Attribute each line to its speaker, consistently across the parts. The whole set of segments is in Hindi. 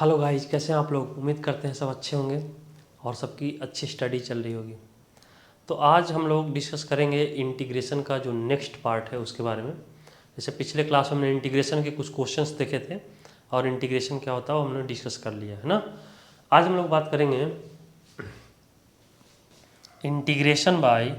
Speaker 1: हेलो गाइस, कैसे हैं आप लोग। उम्मीद करते हैं सब अच्छे होंगे और सबकी अच्छी स्टडी चल रही होगी। तो आज हम लोग डिस्कस करेंगे इंटीग्रेशन का जो नेक्स्ट पार्ट है उसके बारे में। जैसे पिछले क्लास में हमने इंटीग्रेशन के कुछ क्वेश्चंस देखे थे और इंटीग्रेशन क्या होता है वो हमने डिस्कस कर लिया है ना। आज हम लोग बात करेंगे इंटीग्रेशन बाय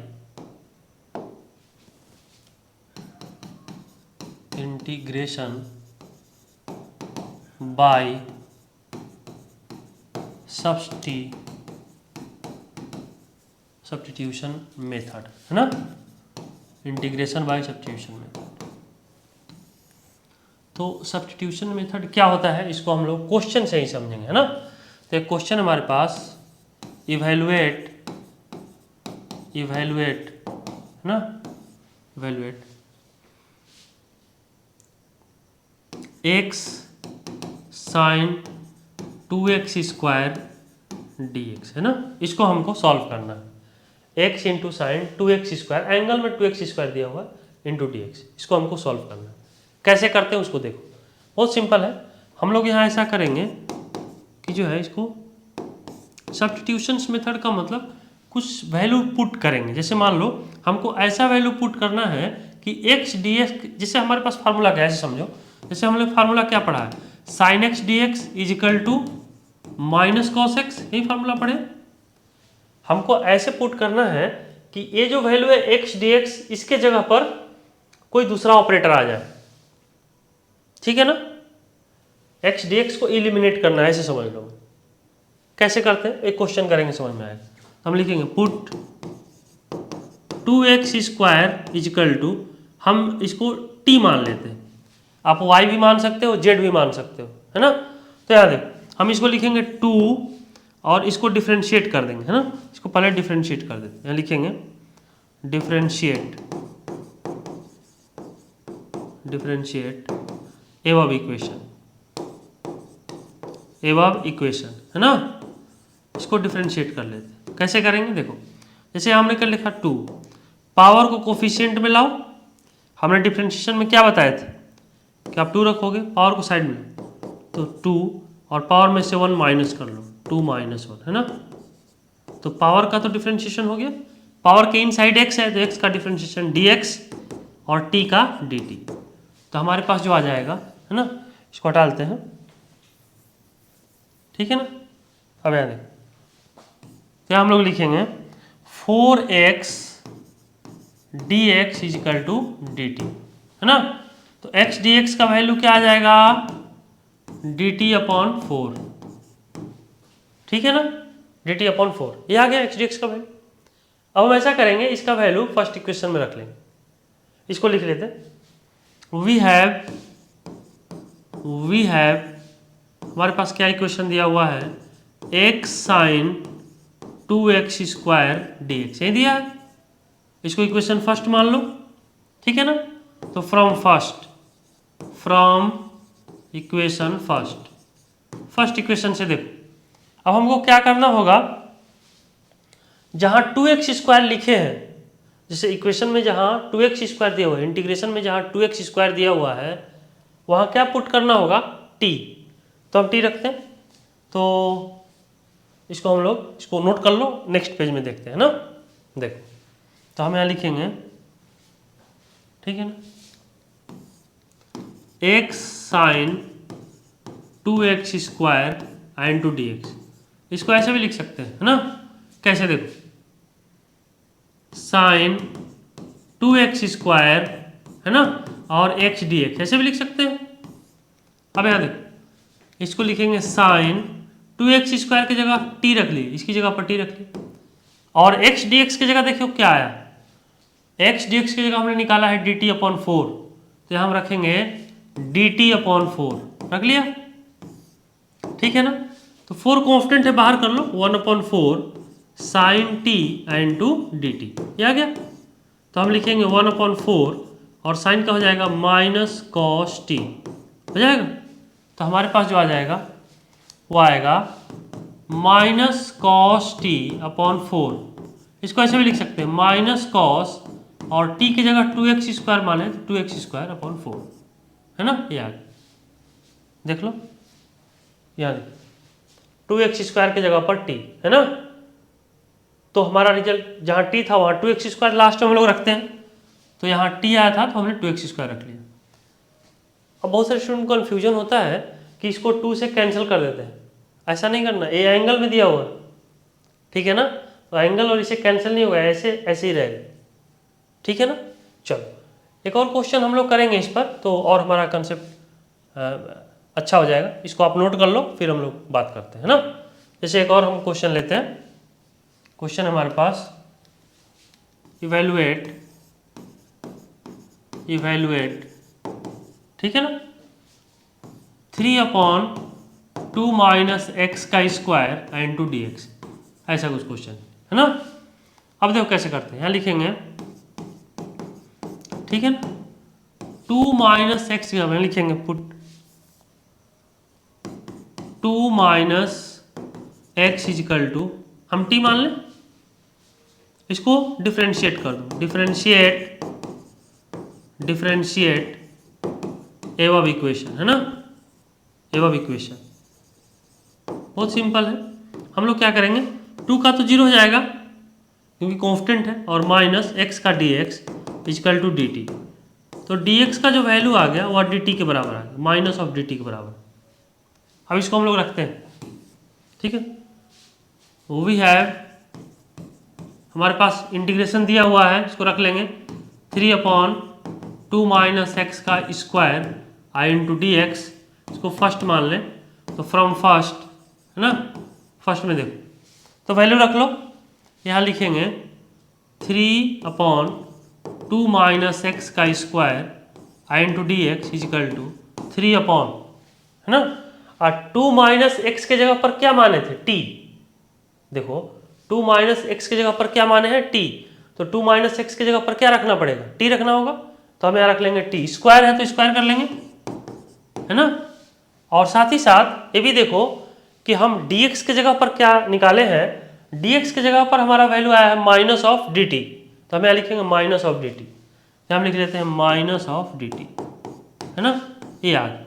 Speaker 1: सब्स्टिट्यूशन मेथड है ना। Integration by substitution method. तो सब्स्टिट्यूशन मेथड क्या होता है इसको हम लोग क्वेश्चन से ही समझेंगे है ना। तो एक क्वेश्चन हमारे पास इवैल्यूएट है ना, evaluate x sine 2x square dx है ना। इसको हमको सॉल्व करना है। x into sine 2x square, angle में 2x स्क्वायर दिया हुआ इंटू dx, इसको हमको सॉल्व करना है। कैसे करते हैं उसको देखो, बहुत सिंपल है। हम लोग यहाँ ऐसा करेंगे कि जो है इसको सब्स्टिट्यूशन मेथड का मतलब कुछ वैल्यू पुट करेंगे। जैसे मान लो हमको ऐसा वैल्यू पुट करना है कि x dx, जैसे हमारे पास फार्मूला क्या है ऐसे समझो। जैसे हमने फार्मूला क्या पढ़ा है, sine x dx is equal to minus cos x, यही फार्मूला पढ़े। हमको ऐसे पुट करना है कि ये जो वैल्यू है x dx, इसके जगह पर कोई दूसरा ऑपरेटर आ जाए, ठीक है ना। x dx को इलिमिनेट करना है, ऐसे समझ लो। कैसे करते हैं एक क्वेश्चन करेंगे, समझ में आएगा। हम लिखेंगे put 2x square is equal to, हम इसको t मान लेते हैं, आप y भी मान सकते हो z भी मान सकते हो है ना। तो याद है हम इसको लिखेंगे 2 और इसको डिफ्रेंशिएट कर देंगे है ना। इसको पहले डिफ्रेंशिएट कर देते हैं, यहाँ लिखेंगे डिफ्रेंशिएट एबव इक्वेशन है ना। इसको डिफ्रेंशिएट कर लेते हैं। कैसे करेंगे देखो, जैसे हमने कर लिखा 2, पावर को कोफिशिएंट में लाओ। हमने डिफ्रेंशिएशन में क्या बताए थे कि आप 2 रखोगे, पावर को साइड में, तो 2 और पावर में से 1 माइनस कर लो, 2 माइनस 1 है ना। तो पावर का तो डिफ्रेंशिएशन हो गया। पावर के इन साइड x है तो x का डिफ्रेंशिएशन dx और t का dt। तो हमारे पास जो आ जाएगा है ना, इसको हटा लेते हैं, ठीक है ना। अब यहाँ देखो, तो हम लोग लिखेंगे 4x dx is equal to dt है ना। तो x dx का वैल्यू क्या आ जाएगा, dt अपॉन 4, ठीक है ना। dt अपॉन 4 ये आ गया x dx का वैल्यू। अब हम ऐसा करेंगे, इसका वैल्यू फर्स्ट इक्वेशन में रख लेंगे। इसको लिख लेते हैं, वी हैव हमारे पास क्या इक्वेशन दिया हुआ है, x sine 2x square dx, ये दिया है। इसको इक्वेशन फर्स्ट मान लो, ठीक है ना। तो फ्रॉम इक्वेशन फर्स्ट इक्वेशन से देखो। अब हमको क्या करना होगा, जहां 2x स्क्वायर लिखे हैं, जैसे इक्वेशन में जहां 2x स्क्वायर दिया हुआ है, इंटीग्रेशन में जहां 2x स्क्वायर दिया हुआ है, वहां क्या पुट करना होगा, t। तो हम t रखते हैं। तो इसको हम लोग इसको नोट कर लो, नेक्स्ट पेज में देखते हैं ना। देखो तो हम यहाँ लिखेंगे, ठीक है ना, x sine 2x square into dx। इसको ऐसे भी लिख सकते हैं है ना। कैसे देखो, साइन 2x स्क्वायर है ना और x dx, ऐसे भी लिख सकते हैं। अब यहाँ देखो, इसको लिखेंगे साइन 2x स्क्वायर की जगह t रख ली, इसकी जगह पर t रख ली, और x dx की जगह देखियो क्या आया, x dx की जगह हमने निकाला है dt अपॉन 4, तो यहाँ हम रखेंगे dt अपॉन 4, रख लिया, ठीक है ना। तो 4 कॉन्स्टेंट है, बाहर कर लो, 1 upon 4 sine t into dt, ये आ गया। तो हम लिखेंगे 1 अपॉन 4 और साइन का हो जाएगा माइनस कॉस t, हो जाएगा। तो हमारे पास जो आ जाएगा वो आएगा माइनस कॉस t अपॉन 4। इसको ऐसे भी लिख सकते हैं, माइनस कॉस और t की जगह 2x स्क्वायर माने तो 2x स्क्वायर अपॉन 4 है ना। ये आ गया, देख लो यहाँ 2x² की जगह पर t, है ना। तो हमारा रिजल्ट जहाँ t था वहाँ 2x² लास्ट में हम लोग रखते हैं, तो यहाँ t आया था तो हमने 2x² रख लिया। अब बहुत सारे स्टूडेंट को कन्फ्यूजन होता है कि इसको 2 से कैंसिल कर देते हैं, ऐसा नहीं करना, ये एंगल में दिया हुआ है, ठीक है ना, तो एंगल और इसे कैंसिल नहीं होगा, ऐसे ऐसे ही रहेगा, ठीक है ना। चलो एक और क्वेश्चन हम लोग करेंगे इस पर, तो और हमारा कंसेप्ट अच्छा हो जाएगा। इसको आप नोट कर लो, फिर हम लोग बात करते हैं ना। जैसे एक और हम क्वेश्चन लेते हैं, क्वेश्चन हमारे पास इवेलुएट, ठीक है ना, 3/2 माइनस एक्स का स्क्वायर इंटू dx, ऐसा कुछ क्वेश्चन है ना। अब देखो कैसे करते हैं, यहाँ लिखेंगे, ठीक है ना, 2 माइनस एक्स लिखेंगे, put 2 minus x is equal to, हम t मान लें, इसको डिफ्रेंशिएट कर दो, डिफ्रेंशिएट एवब इक्वेशन, है ना, एवब इक्वेशन बहुत सिंपल है। हम लोग क्या करेंगे, 2 का तो 0 हो जाएगा क्योंकि कांस्टेंट है, और माइनस एक्स का dx इजिकल टू dt, तो dx का जो वैल्यू आ गया वह dt के बराबर आ गया, माइनस ऑफ dt के बराबर। अब इसको हम लोग रखते हैं, ठीक है, वी हैव, हमारे पास इंटीग्रेशन दिया हुआ है, इसको रख लेंगे 3/2 माइनस एक्स का स्क्वायर इंटू dx, इसको फर्स्ट मान लें, तो फ्रॉम फर्स्ट, है ना, फर्स्ट में देखो तो वैल्यू रख लो, यहाँ लिखेंगे 3/2 माइनस एक्स का square into dx is equal to 3 upon, है ना, और 2 माइनस एक्स के जगह पर क्या माने थे, t, देखो 2 माइनस एक्स की जगह पर क्या माने हैं, t, तो 2 माइनस एक्स की जगह पर क्या रखना पड़ेगा, t रखना होगा, तो हम यहाँ रख लेंगे t, स्क्वायर है तो स्क्वायर कर लेंगे, है ना। और साथ ही साथ ये भी देखो कि हम dx की जगह पर क्या निकाले हैं, dx की जगह पर हमारा वैल्यू आया है माइनस ऑफ dt, तो हम यहाँ लिखेंगे माइनस ऑफ dt, यहाँ हम लिख लेते हैं माइनस ऑफ dt, है ना, ये आ गया,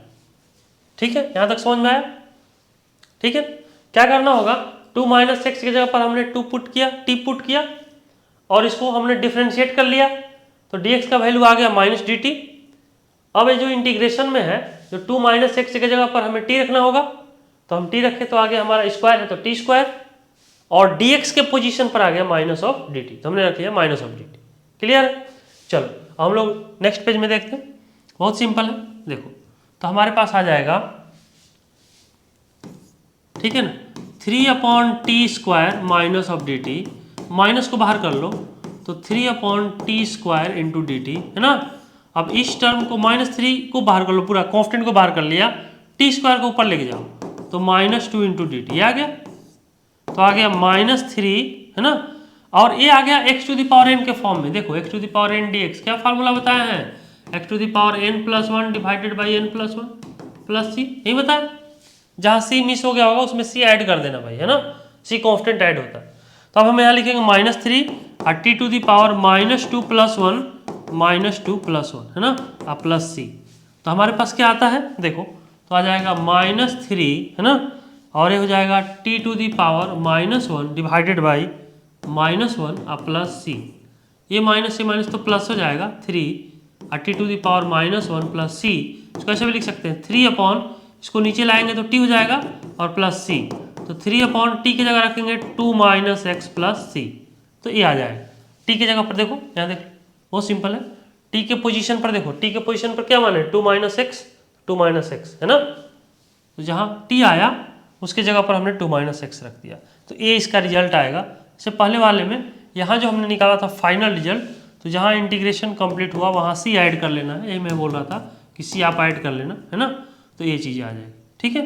Speaker 1: ठीक है, यहाँ तक समझ में आया, ठीक है। क्या करना होगा, 2 माइनस एक्स की जगह पर हमने 2 पुट किया, t पुट किया, और इसको हमने डिफ्रेंशिएट कर लिया, तो dx का वैल्यू आ गया माइनस dt। अब ये जो इंटीग्रेशन में है, जो 2 माइनस एक्स की जगह पर हमें t रखना होगा, तो हम t रखे तो आ गया हमारा स्क्वायर है तो t स्क्वायर, और dx के पोजीशन पर आ गया माइनस ऑफ dt, तो हमने रख लिया माइनस ऑफ dt, क्लियर है। चलो हम लोग नेक्स्ट पेज में देखते हैं, बहुत सिंपल है, देखो तो हमारे पास आ जाएगा, ठीक है ना, 3/t² minus of dt, minus को बाहर कर लो तो 3/t² इंटू dt, है ना। अब इस टर्म को -3 को बाहर कर लो, पूरा कांस्टेंट को बाहर कर लिया, t² को ऊपर लेके जाओ तो -2 इंटू dt, ये आ गया, तो आ गया -3, है ना, और ये आ गया x⁴n के फॉर्म में, देखो x⁴n dx, क्या फार्मूला बताया है, x⁴n+1 divided by n+1 plus c, यही बताया, जहाँ c मिस हो गया होगा उसमें c ऐड कर देना भाई, है ना, c कांस्टेंट ऐड होता है, तो अब हम यहाँ लिखेंगे -3 और t⁴ -2 + 1 है ना, और प्लस c, तो हमारे पास क्या आता है, देखो तो आ जाएगा -3, है ना, और ये हो जाएगा t⁴ डिवाइडेड बाई -1 और प्लस c, ये माइनस से माइनस तो प्लस हो जाएगा 3 और t⁴ प्लस c, इसको ऐसे भी लिख सकते हैं 3 इसको नीचे लाएंगे तो t हो जाएगा और प्लस c, तो 3/t की जगह रखेंगे 2 माइनस एक्स प्लस c, तो ये आ जाएगा, t की जगह पर देखो, यहाँ देखो बहुत सिंपल है, t के पोजीशन पर देखो, t के पोजीशन पर क्या माने 2 माइनस एक्स, है ना, तो जहाँ t आया उसके जगह पर हमने 2 माइनस एक्स रख दिया, तो ये इसका रिजल्ट आएगा। इससे पहले वाले में यहाँ जो हमने निकाला था फाइनल रिजल्ट, तो जहाँ इंटीग्रेशन कंप्लीट हुआ वहाँ c ऐड कर लेना है, यही मैं बोल रहा था कि c आप ऐड कर लेना, है ना, तो ये चीज़ें आ जाएगी, ठीक है।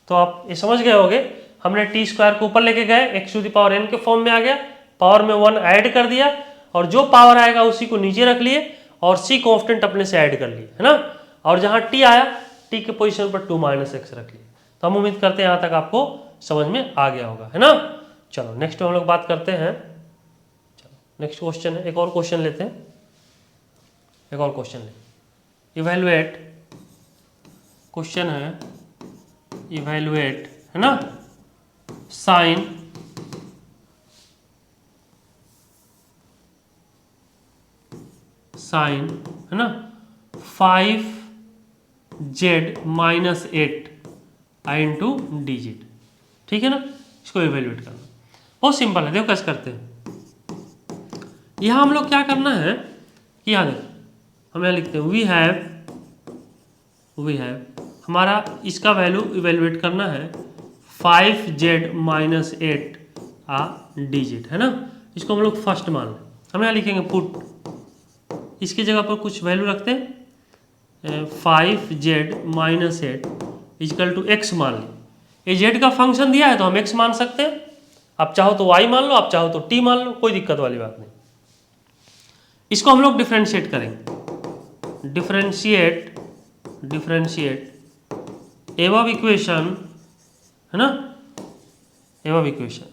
Speaker 1: तो आप ये समझ गए होंगे, हमने t² को ऊपर लेके गए, x⁴n के फॉर्म में आ गया, पावर में 1 ऐड कर दिया, और जो पावर आएगा उसी को नीचे रख लिए, और c कांस्टेंट अपने से ऐड कर लिए, है ना, और जहाँ t आया t के पोजीशन पर 2 माइनस एक्स रख लिए। तो हम उम्मीद करते हैं यहाँ तक आपको समझ में आ गया होगा, है ना। चलो नेक्स्ट हम लोग बात करते हैं, चलो नेक्स्ट क्वेश्चन है, एक और क्वेश्चन लेते हैं, एक और क्वेश्चन लेते हैं, इवेलुएट, क्वेश्चन है इवेलुएट, है ना, साइन है ना 5z माइनस 8 आई इंटू डी जेड, ठीक है ना। इसको इवेलुएट करना बहुत सिंपल है, देखो कैसे करते हैं। यहाँ हम लोग क्या करना है कि यहाँ देखो हम यहाँ लिखते हैं वी हैव हमारा इसका वैल्यू इवेलुएट करना है 5z माइनस 8 डी जेड, है ना। इसको हम लोग फर्स्ट मान लें, हम यहाँ लिखेंगे पुट, इसकी जगह पर कुछ वैल्यू रखते हैं 5z minus 8 is equal to x मान लें। ये जेड का फंक्शन दिया है तो हम एक्स मान सकते हैं, आप चाहो तो वाई मान लो, आप चाहो तो टी मान लो, कोई दिक्कत वाली बात नहीं। इसको हम लोग डिफ्रेंशिएट करेंगे, डिफ्रेंशिएट एवब इक्वेशन, है ना, एवब इक्वेशन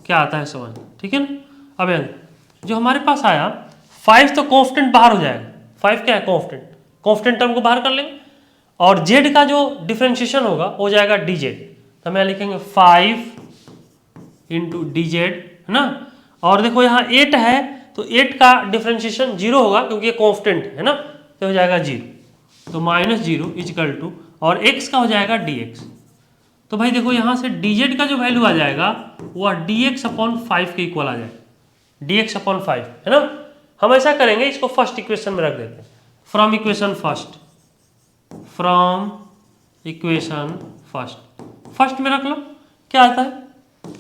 Speaker 1: क्या आता है समझ, ठीक है ना। अब जो हमारे पास आया 5 तो कांस्टेंट बाहर हो जाएगा, 5 क्या है कांस्टेंट टर्म को बाहर कर लेंगे, और z का जो डिफ्रेंशिएशन होगा हो जाएगा dz, तो हम यहाँ लिखेंगे 5 इंटू डी जेड, है ना। और देखो यहाँ 8 है तो 8 का डिफ्रेंशिएशन 0 होगा क्योंकि ये कांस्टेंट है ना, तो हो जाएगा 0, तो माइनस 0 इजकल टू, और x का हो जाएगा dx। तो भाई देखो यहाँ से dz का जो वैल्यू आ जाएगा वो dx अपॉन 5 के इक्वल आ जाएगा, dx अपॉन 5, है ना। हम ऐसा करेंगे, इसको फर्स्ट इक्वेशन में रख देते हैं, फ्रॉम इक्वेशन फर्स्ट में रख लो, क्या आता है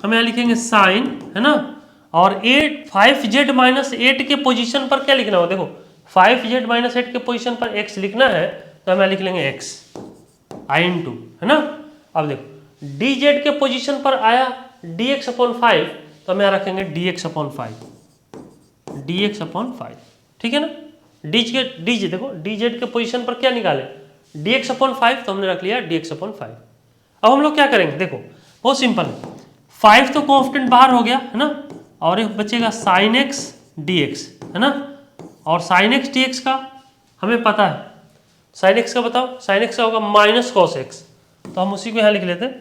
Speaker 1: हम यहाँ लिखेंगे साइन, है ना, और 5z माइनस 8 के पोजीशन पर क्या लिखना हो, देखो 5z माइनस 8 के पोजीशन पर x लिखना है तो हम यहाँ लिख लेंगे x आई इंटू, है ना। अब देखो dz के पोजीशन पर आया dx अपॉन 5 तो हम यहाँ रखेंगे dx अपॉन 5, ठीक है ना। dz देखो dz के पोजीशन पर क्या निकाले dx अपॉन 5, तो हमने रख लिया dx अपॉन 5। अब हम लोग क्या करेंगे, देखो बहुत सिंपल है, 5 तो कांस्टेंट बाहर हो गया, है ना, और एक बचेगा साइन एक्स dx, है ना, और साइन एक्स dx का हमें पता है, साइन एक्स का बताओ, साइन एक्स का होगा माइनस कॉस एक्स, तो हम उसी को यहाँ लिख लेते हैं,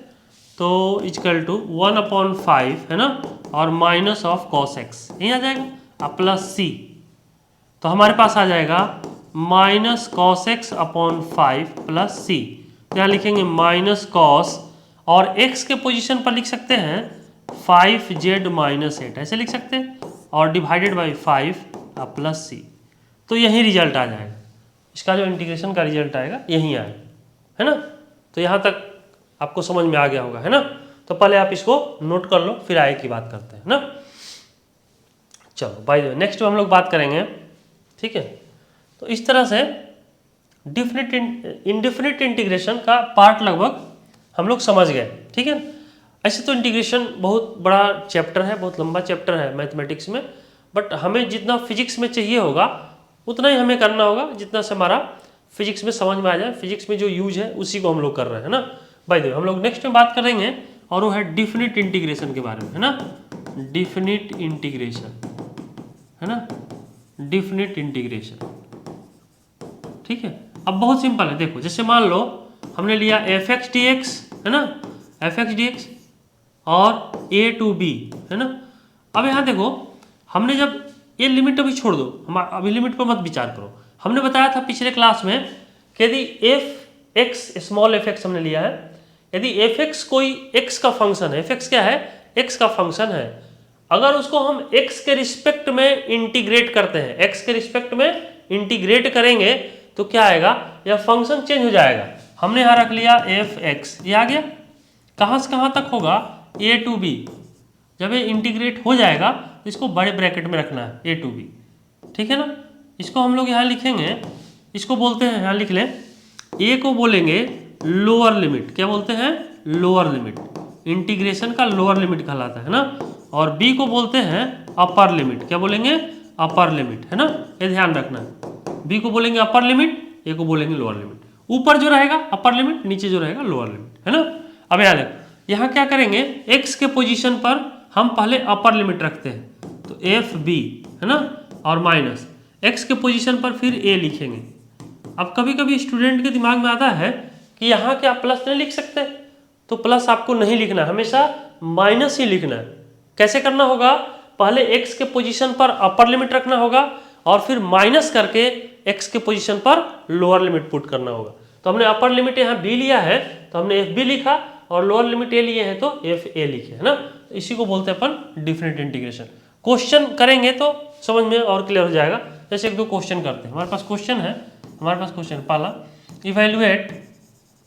Speaker 1: तो इजकल टू 1/5, है ना, और माइनस ऑफ कॉस एक्स यहीं आ जाएगा, अब प्लस सी, तो हमारे पास आ जाएगा minus cos x upon 5 plus C, तो यहाँ लिखेंगे माइनस कॉस, और x के पोजीशन पर लिख सकते हैं 5z माइनस 8, ऐसे लिख सकते हैं, और डिवाइडेड बाई 5 प्लस सी, तो यही रिजल्ट आ जाएगा, इसका जो इंटीग्रेशन का रिजल्ट आएगा यही आएगा, है ना। तो यहाँ तक आपको समझ में आ गया होगा, है ना। तो पहले आप इसको नोट कर लो, फिर आगे की बात करते हैं, है ना। चलो बाय द वे नेक्स्ट हम लोग बात करेंगे, ठीक है। तो इस तरह से इंडेफिनिट इंटीग्रेशन का पार्ट लगभग हम लोग समझ गए, ठीक है। ऐसे तो इंटीग्रेशन बहुत बड़ा चैप्टर है, बहुत लंबा चैप्टर है मैथमेटिक्स में, बट हमें जितना फिजिक्स में चाहिए होगा उतना ही हमें करना होगा, जितना से हमारा फिजिक्स में समझ में आ जाए, फिजिक्स में जो यूज है उसी को हम लोग कर रहे हैं, है ना। बाय द वे हम लोग नेक्स्ट में बात करेंगे और वो है डिफिनिट इंटीग्रेशन के बारे में, है ना, डिफिनिट इंटीग्रेशन, है ना, डिफिनिट इंटीग्रेशन, ठीक है। अब बहुत सिंपल है, देखो जैसे मान लो हमने लिया fx dx, है ना, fx dx और a to b, है ना। अब यहाँ देखो हमने जब ये लिमिट अभी छोड़ दो, हम अभी लिमिट पर मत विचार करो, हमने बताया था पिछले क्लास में कि यदि fx स्मॉल fx हमने लिया है, यदि fx कोई x का फंक्शन है, fx क्या है, x का फंक्शन है, अगर उसको हम x के रिस्पेक्ट में इंटीग्रेट करते हैं, x के रिस्पेक्ट में इंटीग्रेट करेंगे तो क्या आएगा, यह फंक्शन चेंज हो जाएगा। हमने यहाँ रख लिया fx, ये आ गया, कहाँ से कहाँ तक होगा a to b, जब ये इंटीग्रेट हो जाएगा तो इसको बड़े ब्रैकेट में रखना है a to b, ठीक है ना। इसको हम लोग यहाँ लिखेंगे, इसको बोलते हैं, यहाँ लिख लें, a को बोलेंगे लोअर लिमिट, क्या बोलते हैं, लोअर लिमिट, इंटीग्रेशन का लोअर लिमिट कहलाता है ना, और b को बोलते हैं अपर लिमिट, क्या बोलेंगे, अपर लिमिट, है ना, ये ध्यान रखना है, b को बोलेंगे अपर लिमिट, a को बोलेंगे लोअर लिमिट, ऊपर जो रहेगा अपर लिमिट, नीचे जो रहेगा लोअर लिमिट, है ना। अब यहाँ देखो, यहाँ क्या करेंगे, x के पोजीशन पर हम पहले अपर लिमिट रखते हैं, तो एफ बी, है ना, और माइनस x के पोजीशन पर फिर a लिखेंगे। अब कभी कभी स्टूडेंट के दिमाग में आता है कि यहाँ क्या प्लस नहीं लिख सकते, तो प्लस आपको नहीं लिखना, हमेशा माइनस ही लिखना है। कैसे करना होगा, पहले x के पोजीशन पर अपर लिमिट रखना होगा और फिर माइनस करके x के पोजीशन पर लोअर लिमिट पुट करना होगा। तो हमने अपर लिमिट यहाँ b लिया है तो हमने fb लिखा और लोअर लिमिट a लिए हैं तो fa लिखे, है ना। तो इसी को बोलते हैं अपन डिफरेंट इंटीग्रेशन। क्वेश्चन करेंगे तो समझ में और क्लियर हो जाएगा। जैसे एक दो क्वेश्चन करते हैं, हमारे पास क्वेश्चन है, हमारे पास क्वेश्चन पहला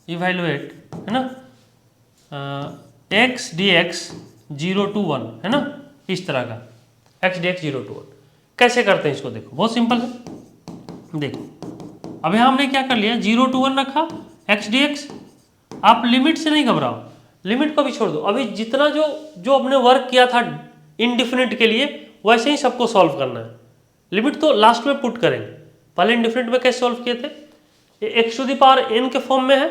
Speaker 1: इवेल्युएट है ना x dx 0 to 1, है ना, इस तरह का x dx 0 to 1 कैसे करते हैं इसको देखो, बहुत सिंपल है। देखो अब यहाँ हमने क्या कर लिया, 0 to 1 रखा x dx। आप लिमिट से नहीं घबराओ, लिमिट को भी छोड़ दो, अभी जितना जो हमने वर्क किया था इनडिफिनिट के लिए वैसे ही सबको सॉल्व करना है। लिमिट तो लास्ट में पुट करेंगे, पहले इनडिफिनिट में कैसे सॉल्व किए थे, ये x to the power n के फॉर्म में है,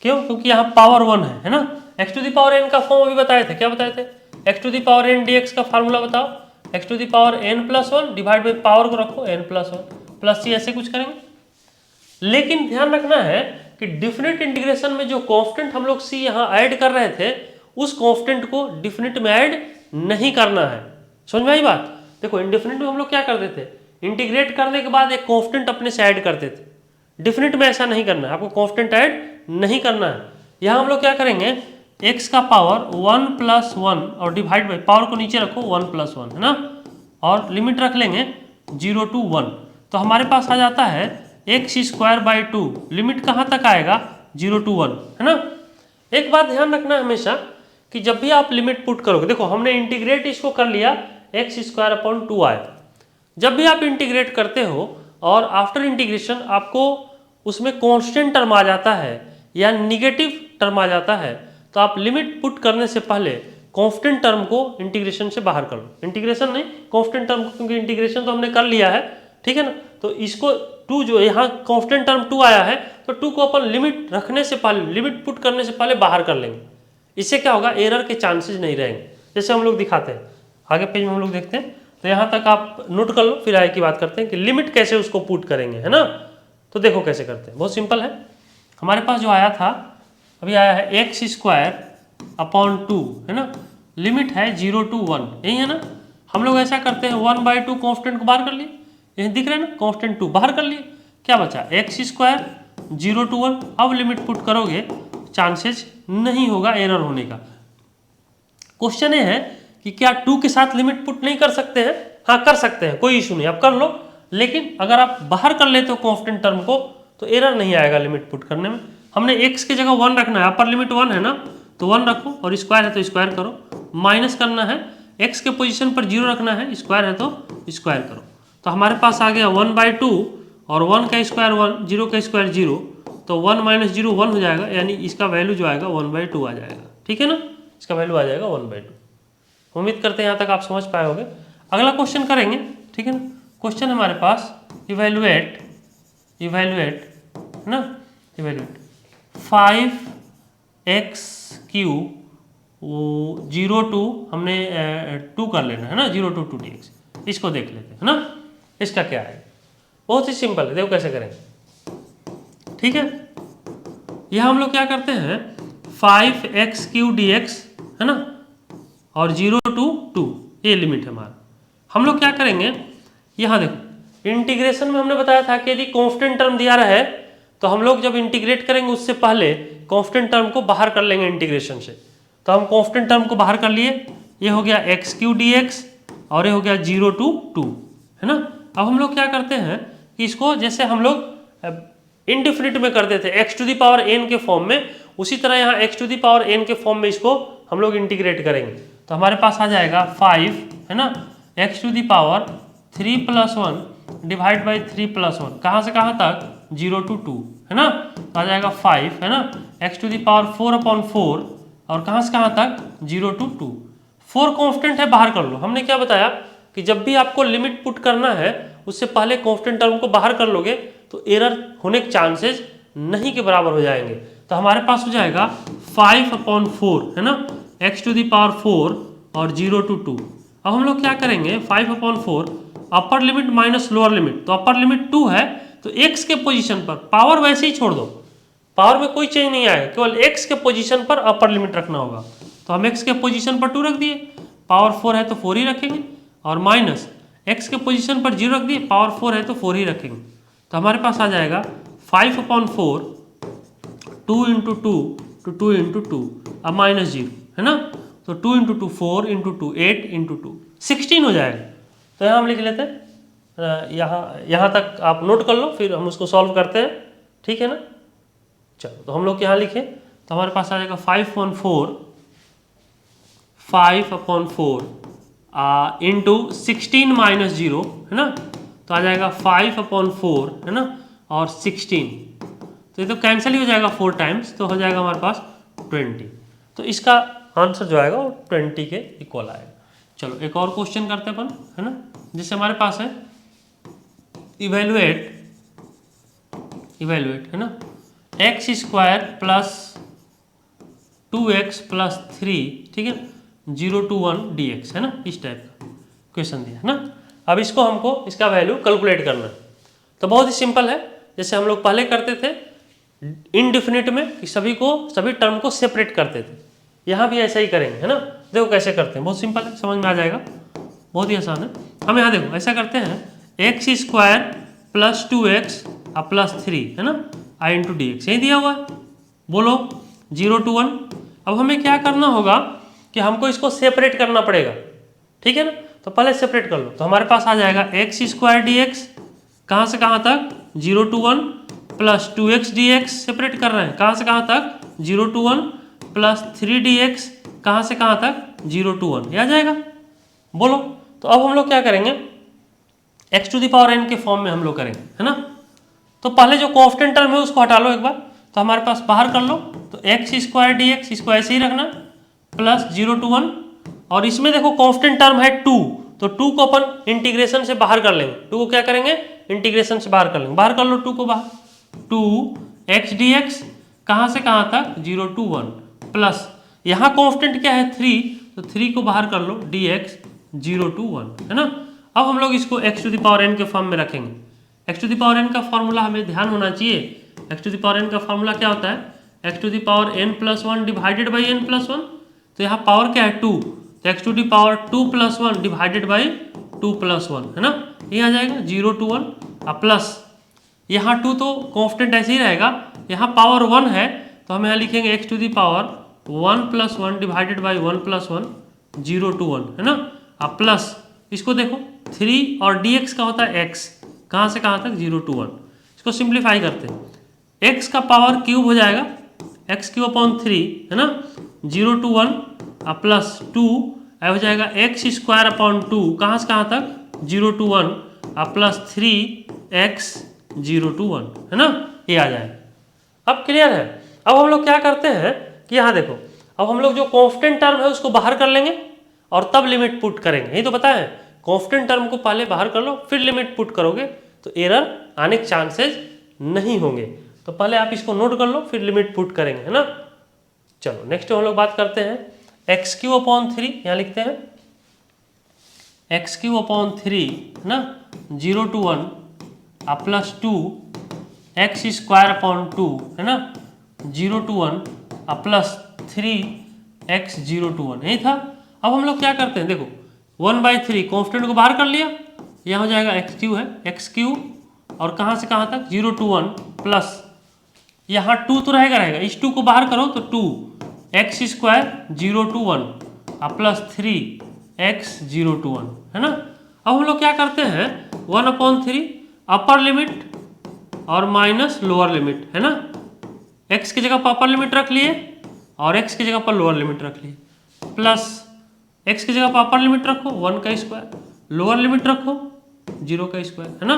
Speaker 1: क्यों, क्योंकि यहाँ पावर 1 है ना। x to the power n का फॉर्म अभी बताए थे, क्या बताए थे, x to the power n dx का फार्मूला बताओ, x to the power n plus 1 divide by power को रखो n प्लस 1 प्लस c, ऐसे कुछ करेंगे। लेकिन ध्यान रखना है कि डिफिनिट इंटीग्रेशन में जो कांस्टेंट हम लोग c यहाँ ऐड कर रहे थे उस कांस्टेंट को डिफिनिट में ऐड नहीं करना है। समझ में आई बात। देखो इंडिफिनिट में हम लोग क्या करते थे, इंटीग्रेट करने के बाद एक कांस्टेंट अपने से ऐड करते थे, डिफिनिट में ऐसा नहीं करना है, आपको कांस्टेंट ऐड नहीं करना है। यहाँ हम लोग क्या करेंगे, x का पावर 1 प्लस 1 और डिवाइड बाई पावर को नीचे रखो 1 प्लस 1, है ना, और लिमिट रख लेंगे 0 to 1। तो हमारे पास आ जाता है x स्क्वायर बाई 2, लिमिट कहाँ तक आएगा 0 to 1, है ना। एक बात ध्यान रखना हमेशा कि जब भी आप लिमिट पुट करोगे, देखो हमने इंटीग्रेट इसको कर लिया x स्क्वायर अपॉन 2 आया। जब भी आप इंटीग्रेट करते हो और आफ्टर इंटीग्रेशन आपको उसमें कांस्टेंट टर्म आ जाता है या निगेटिव टर्म आ जाता है, तो आप लिमिट पुट करने से पहले कांस्टेंट टर्म को इंटीग्रेशन से बाहर कर लो, इंटीग्रेशन नहीं कांस्टेंट टर्म को, क्योंकि इंटीग्रेशन तो हमने कर लिया है, ठीक है ना। तो इसको 2 जो यहाँ कांस्टेंट टर्म 2 आया है तो 2 को अपन लिमिट रखने से पहले, लिमिट पुट करने से पहले बाहर कर लेंगे। इससे क्या होगा, एरर के चांसेस नहीं रहेंगे। जैसे हम लोग दिखाते हैं आगे पेज में हम लोग देखते हैं, तो यहाँ तक आप नोट कर लो, फिर आगे की बात करते हैं कि लिमिट कैसे उसको पुट करेंगे, है ना। तो देखो कैसे करते हैं, बहुत सिंपल है। हमारे पास जो आया था अभी आया है x स्क्वायर अपॉन 2, है ना, लिमिट है 0 to 1, यही है ना। हम लोग ऐसा करते हैं 1/2 कांस्टेंट को बाहर कर लिए, यही दिख रहा है ना, कांस्टेंट 2 बाहर कर लिए, क्या बचा x स्क्वायर 0 to 1। अब लिमिट पुट करोगे चांसेस नहीं होगा एरर होने का। क्वेश्चन ये है कि क्या 2 के साथ लिमिट पुट नहीं कर सकते हैं, हाँ कर सकते हैं, कोई इशू नहीं, आप कर लो। लेकिन अगर आप बाहर कर लेते हो कांस्टेंट टर्म को तो एरर नहीं आएगा लिमिट पुट करने में। हमने x की जगह 1 रखना है, अपर लिमिट 1 है ना, तो 1 रखो और स्क्वायर है तो स्क्वायर करो, माइनस करना है, x के पोजीशन पर 0 रखना है, स्क्वायर है तो स्क्वायर करो। तो हमारे पास आ गया 1/2 और 1 का स्क्वायर 1, 0 का स्क्वायर 0, तो 1 माइनस 0 1 हो जाएगा, यानी इसका वैल्यू जो आएगा 1/2 आ जाएगा, ठीक है ना, इसका वैल्यू आ जाएगा 1/2। उम्मीद करते हैं यहाँ तक आप समझ पाए होंगे। अगला क्वेश्चन करेंगे, ठीक है ना। क्वेश्चन हमारे पास इवेल्युएट है ना, इवेल्युएट 5x क्यूब 0 to हमने 2 कर लेना है ना, 0 to 2 dx, इसको देख लेते हैं, है ना। इसका क्या है, बहुत ही सिंपल है, देखो कैसे करेंगे, ठीक है। यह हम लोग क्या करते हैं 5x क्यूब dx, है ना, और 0 to 2 ये लिमिट है हमारा। हम लोग क्या करेंगे, यहाँ देखो इंटीग्रेशन में हमने बताया था कि यदि कांस्टेंट टर्म दिया रहे तो हम लोग जब इंटीग्रेट करेंगे उससे पहले कांस्टेंट टर्म को बाहर कर लेंगे इंटीग्रेशन से। तो हम कांस्टेंट टर्म को बाहर कर लिए, ये हो गया x क्यूब dx और ये हो गया 0 to 2, है ना। अब हम लोग क्या करते हैं कि इसको जैसे हम लोग इनडिफिनिट में करते थे x to the power n के फॉर्म में, उसी तरह यहाँ x to the power n के फॉर्म में इसको हम लोग इंटीग्रेट करेंगे। तो हमारे पास आ जाएगा 5, है ना, x to the power 3 + 1 divide by 3 + 1, कहाँ से कहाँ तक 0 to 2, है ना। तो आ जाएगा 5, है ना, x टू द पावर 4/4 और कहाँ से कहाँ तक 0 to 2। 4 कांस्टेंट है, बाहर कर लो। हमने क्या बताया कि जब भी आपको लिमिट पुट करना है उससे पहले कांस्टेंट टर्म को बाहर कर लोगे तो एरर होने के चांसेस नहीं के बराबर हो जाएंगे। तो हमारे पास हो जाएगा 5/4, है ना, x टू द पावर 4 और 0 to 2। अब हम लोग क्या करेंगे 5/4 अपर लिमिट माइनस लोअर लिमिट, तो अपर लिमिट 2 है तो x के पोजीशन पर पावर वैसे ही छोड़ दो, पावर में कोई चेंज नहीं आएगा, केवल x के पोजीशन पर अपर लिमिट रखना होगा। तो हम x के पोजीशन पर 2 रख दिए, पावर 4 है तो 4 ही रखेंगे, और माइनस x के पोजीशन पर 0 रख दिए, पावर 4 है तो 4 ही रखेंगे। तो हमारे पास आ जाएगा 5/4 2 × 2 to 2 × 2 अब माइनस 0 है ना, तो 2 × 2 4 × 2 8 × 2 16 हो जाएगा। तो यहाँ हम लिख लेते हैं, यहाँ तक आप नोट कर लो, फिर हम उसको सॉल्व करते हैं, ठीक है ना। चलो तो हम लोग यहाँ लिखें तो हमारे पास आ जाएगा 5/4 इंटू 16 माइनस 0 है ना, तो आ जाएगा 5/4 है ना, और 16, तो ये तो कैंसिल ही हो जाएगा 4 टाइम्स, तो हो जाएगा हमारे पास 20। तो इसका आंसर जो आएगा वो 20 के इक्वल आएगा। चलो एक और क्वेश्चन करते हैं अपन, है ना, जिससे हमारे पास है इवेलुएट है ना, x² प्लस 2x प्लस 3, ठीक है, 0 to 1 dx है ना, इस टाइप का क्वेश्चन दिया है ना। अब इसको हमको इसका वैल्यू कैलकुलेट करना है। तो बहुत ही सिंपल है, जैसे हम लोग पहले करते थे इनडिफिनिट में कि सभी टर्म को सेपरेट करते थे, यहाँ भी ऐसा ही करेंगे, है ना। देखो कैसे करते हैं, बहुत सिंपल है, समझ में आ जाएगा, बहुत ही आसान है। हम यहाँ देखो ऐसा करते हैं, x² प्लस 2x प्लस 3 है ना, i × dx यही दिया हुआ है, बोलो 0 to 1। अब हमें क्या करना होगा कि हमको इसको सेपरेट करना पड़ेगा, ठीक है ना। तो पहले सेपरेट कर लो, तो हमारे पास आ जाएगा x² dx, कहाँ से कहाँ तक 0 to 1 plus 2x dx, separate कर रहे हैं कहाँ से कहाँ तक 0 to 1 प्लस 3 dx, कहाँ से कहाँ तक 0 to 1, ये आ जाएगा, बोलो। तो अब हम लोग क्या करेंगे, x⁴n के फॉर्म में हम लोग करेंगे, है ना। तो पहले जो कांस्टेंट टर्म है उसको हटा लो एक बार, तो हमारे पास बाहर कर लो, तो x² dx इसको ऐसे ही रखना प्लस 0 to 1, और इसमें देखो कांस्टेंट टर्म है 2, तो 2 को अपन इंटीग्रेशन से बाहर कर लेंगे, 2 को क्या करेंगे इंटीग्रेशन से बाहर कर लेंगे, बाहर कर लो 2 को बाहर, 2x dx कहाँ से कहाँ तक 0 to 1 प्लस यहाँ कांस्टेंट क्या है 3, तो 3 को बाहर कर लो dx 0 to 1 है ना। अब हम लोग इसको x⁴n के फॉर्म में रखेंगे। x⁴n का फॉर्मूला हमें ध्यान होना चाहिए, x⁴n का फॉर्मूला क्या होता है, x⁴n+1 डिवाइडेड बाई n+1, तो यहाँ पावर क्या है 2, तो x⁴2+1 डिवाइडेड बाई 2+1 है ना, ये आ जाएगा 0 to 1 प्लस यहाँ 2 तो कांस्टेंट ऐसे ही रहेगा, यहाँ पावर 1 है तो हम यहाँ लिखेंगे x⁴1+1 डिवाइडेड बाई 1+1 0 to 1 है ना, प्लस इसको देखो 3 और dx का होता है x, कहाँ से कहाँ तक 0 to 1, इसको सिंप्लीफाई करते हैं, x का पावर क्यूब हो जाएगा x³ है ना, 0 to 1 प्लस 2 हो जाएगा x²/2, कहाँ से कहाँ तक 0 to 1 प्लस 3x 0 to 1 है ना, ये आ जाएगा। अब क्लियर है। अब हम लोग क्या करते हैं कि यहाँ देखो, अब हम लोग जो कांस्टेंट टर्म है उसको बाहर कर लेंगे और तब लिमिट पुट करेंगे, यही तो पता है, कांस्टेंट टर्म को पहले बाहर कर लो फिर लिमिट पुट करोगे तो एरर आने के चांसेस नहीं होंगे। तो पहले आप इसको नोट कर लो फिर लिमिट पुट करेंगे, है ना। चलो नेक्स्ट हम लोग बात करते हैं x³ यहाँ लिखते हैं x³ है ना, 0 to 1 प्लस 2 x²/2 है ना, 0 to 1 प्लस 3x 0 to 1, यही था। अब हम लोग क्या करते हैं, देखो 1/3 कांस्टेंट को बाहर कर लिया, यहाँ हो जाएगा x³ है, x³ और कहाँ से कहाँ तक 0 to 1 प्लस यहाँ 2 तो रहेगा, इस 2 को बाहर करो तो 2x² 0 to 1 plus 3x 0 to 1 है ना। अब हम लोग क्या करते हैं 1/3 अपर लिमिट और माइनस लोअर लिमिट है ना, x की जगह पर अपर लिमिट रख लिए और x की जगह पर लोअर लिमिट रख लिए, प्लस x की जगह पर अपर लिमिट रखो 1 का स्क्वायर, लोअर लिमिट रखो 0 का स्क्वायर है ना,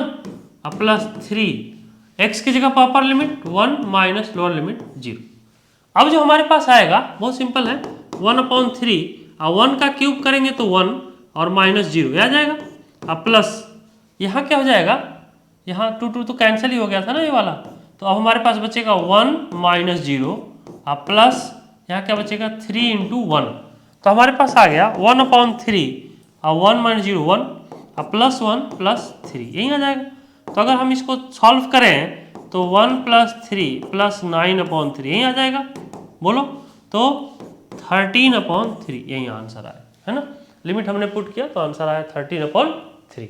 Speaker 1: प्लस 3 x की जगह पर upper limit 1 minus lower limit 0। अब जो हमारे पास आएगा बहुत सिंपल है, 1/3 और 1 का क्यूब करेंगे तो 1 और माइनस 0 आ जाएगा, अब प्लस यहाँ क्या हो जाएगा, यहाँ 2 तो कैंसिल ही हो गया था ना ये वाला, तो अब हमारे पास बचेगा 1 माइनस 0 प्लस यहाँ क्या बचेगा 3 × 1, तो हमारे पास आ गया 1/3 और 1 माइनस 0 1 प्लस 1 प्लस 3, यही आ जाएगा। तो अगर हम इसको सॉल्व करें तो 1 + 3 + 9/3 यही आ जाएगा। बोलो तो 13/3 यही आंसर आया, है ना। लिमिट हमने पुट किया तो आंसर आया 13/3।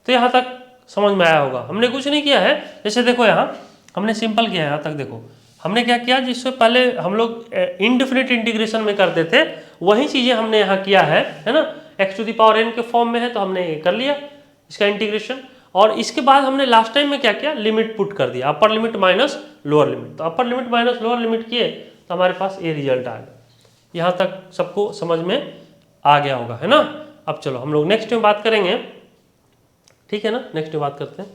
Speaker 1: तो यहाँ तक समझ में आया होगा। हमने कुछ नहीं किया है, जैसे देखो यहाँ हमने सिंपल किया है। यहाँ तक देखो हमने क्या किया, जिससे पहले हम लोग इनडेफिनिट इंटीग्रेशन में करते थे वही चीज़ें हमने यहाँ किया है ना। x⁴n के फॉर्म में है तो हमने कर लिया इसका इंटीग्रेशन। और इसके बाद हमने लास्ट टाइम में क्या किया, लिमिट पुट कर दिया, upper limit minus lower limit. तो upper limit minus lower limit किए तो हमारे पास ये रिजल्ट आ गया। यहाँ तक सबको समझ में आ गया होगा, है ना। अब चलो हम लोग नेक्स्ट में बात करेंगे, ठीक है ना। नेक्स्ट में बात करते हैं।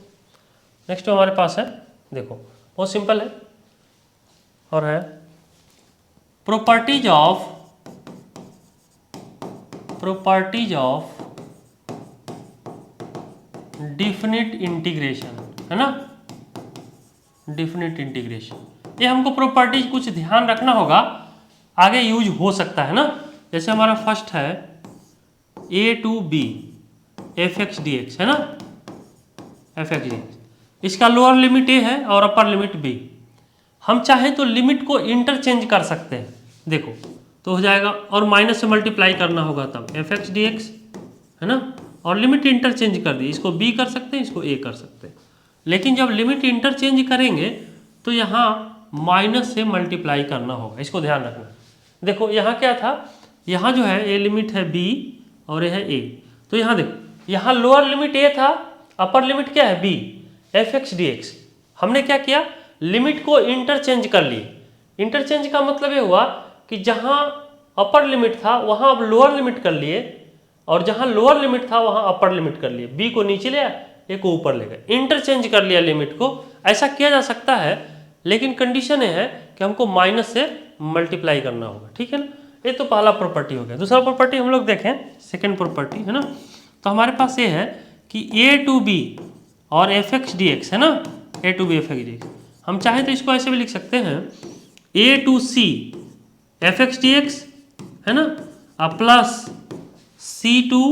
Speaker 1: नेक्स्ट में हमारे पास है, देखो बहुत सिंपल है और है प्रॉपर्टीज ऑफ डिफिनिट इंटीग्रेशन, है ना। डिफिनिट इंटीग्रेशन, ये हमको प्रॉपर्टीज कुछ ध्यान रखना होगा, आगे यूज हो सकता है ना। जैसे हमारा फर्स्ट है a to b fx dx, है ना। fx dx, इसका लोअर लिमिट a है और अपर लिमिट b। हम चाहें तो लिमिट को इंटरचेंज कर सकते हैं, देखो तो हो जाएगा, और माइनस से मल्टीप्लाई करना होगा तब fx dx, है ना। और लिमिट इंटरचेंज कर दी, इसको b कर सकते हैं, इसको a कर सकते हैं। लेकिन जब लिमिट इंटरचेंज करेंगे तो यहाँ माइनस से मल्टीप्लाई करना होगा, इसको ध्यान रखना। देखो यहाँ क्या था, यहाँ जो है ये लिमिट है b और ये है a। तो यहाँ देखो यहाँ लोअर लिमिट a था, अपर लिमिट क्या है b, fx dx। हमने क्या किया, लिमिट को इंटरचेंज कर लिए। इंटरचेंज का मतलब ये हुआ कि जहाँ अपर लिमिट था वहाँ अब लोअर लिमिट कर लिए, और जहाँ लोअर लिमिट था वहाँ अपर लिमिट कर लिए। b को नीचे ले आया, a को ऊपर ले गए, इंटरचेंज कर लिया लिमिट को। ऐसा किया जा सकता है, लेकिन कंडीशन ये है कि हमको माइनस से मल्टीप्लाई करना होगा, ठीक है ना। ये तो पहला प्रॉपर्टी हो गया। दूसरा प्रॉपर्टी हम लोग देखें, सेकेंड प्रॉपर्टी, है ना। तो हमारे पास ये है कि a to b और fx dx, है ना, a to b fx dx। हम चाहें तो इसको ऐसे भी लिख सकते हैं a to c fx dx, है ना, plus c to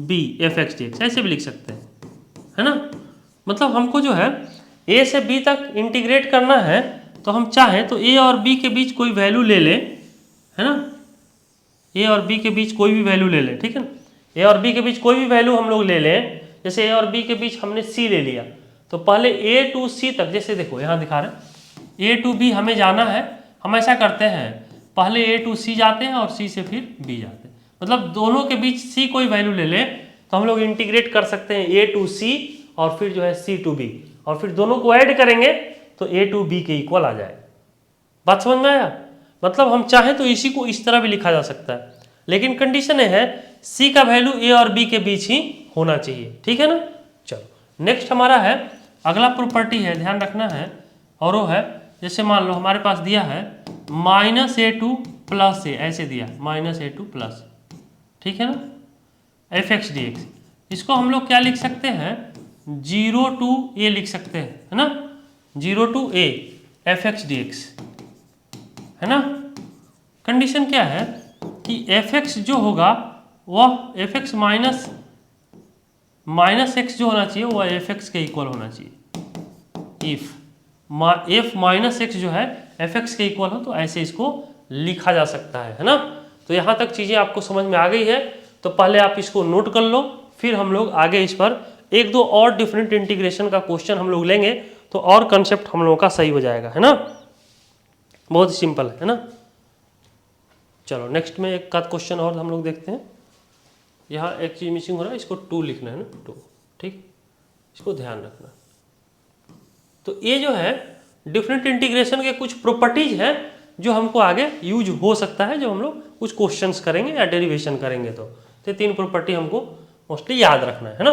Speaker 1: b fx dx, ऐसे भी लिख सकते हैं, है ना। मतलब हमको जो है a से b तक इंटीग्रेट करना है, तो हम चाहें तो a और b के बीच कोई वैल्यू ले लें, है ना। a और b के बीच कोई भी वैल्यू ले लें, ठीक है ना। a और b के बीच कोई भी वैल्यू हम लोग ले लें, जैसे a और b के बीच हमने c ले लिया, तो पहले a to c तक, जैसे देखो यहाँ दिखा रहे हैं a to b हमें जाना है। हम ऐसा करते हैं, पहले a to c जाते हैं और c से फिर b जाते हैं। मतलब दोनों के बीच c कोई वैल्यू ले लें तो हम लोग इंटीग्रेट कर सकते हैं a to c और फिर जो है c to b, और फिर दोनों को ऐड करेंगे तो a to b के इक्वल आ जाए। बात समझ में आया। मतलब हम चाहें तो इसी को इस तरह भी लिखा जा सकता है, लेकिन कंडीशन है c का वैल्यू a और b के बीच ही होना चाहिए, ठीक है ना। चलो नेक्स्ट हमारा है, अगला प्रॉपर्टी है, ध्यान रखना है, और वो है जैसे मान लो हमारे पास दिया है -a2 + a, ऐसे दिया -a2 +, ठीक है ना, fx dx। इसको हम लोग क्या लिख सकते हैं, 0 to a लिख सकते हैं, है ना, 0 to a fx dx, है ना। कंडीशन क्या है कि fx जो होगा वह fx माइनस x जो होना चाहिए वह fx के इक्वल होना चाहिए। इफ f माइनस x जो है fx के इक्वल हो तो ऐसे इसको लिखा जा सकता है ना। तो यहाँ तक चीज़ें आपको समझ में आ गई है, तो पहले आप इसको नोट कर लो, फिर हम लोग आगे इस पर एक दो और डिफरेंट इंटीग्रेशन का क्वेश्चन हम लोग लेंगे, तो और कंसेप्ट हम लोगों का सही हो जाएगा, है ना। बहुत ही सिंपल है ना। चलो नेक्स्ट में एक आध क्वेश्चन और हम लोग देखते हैं। यहाँ एक चीज़ मिसिंग हो रहा है, इसको 2 लिखना है ना, 2, ठीक, इसको ध्यान रखना। तो ये जो है डिफरेंट इंटीग्रेशन के कुछ प्रॉपर्टीज हैं जो हमको आगे यूज हो सकता है, जो हम लोग कुछ क्वेश्चंस करेंगे या डेरिवेशन करेंगे। तो ये 3 प्रॉपर्टी हमको मोस्टली याद रखना है ना।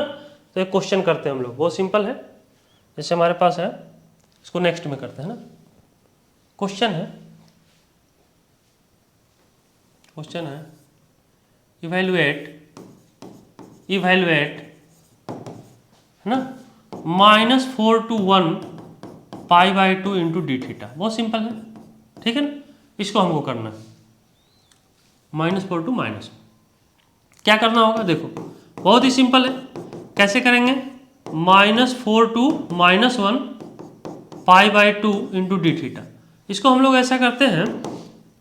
Speaker 1: तो एक क्वेश्चन करते हैं हम लोग, बहुत सिंपल है, जैसे हमारे पास है, इसको नेक्स्ट में करते हैं ना। क्वेश्चन है इवैल्यूएट, है ना, -4 to 1 π/2 इंटू डी थीटा। बहुत सिंपल है, ठीक है ना। इसको हमको करना है -4 to क्या करना होगा, देखो बहुत ही सिंपल है। कैसे करेंगे, -4 टू -1 π/2 इंटू डी थीटा। इसको हम लोग ऐसा करते हैं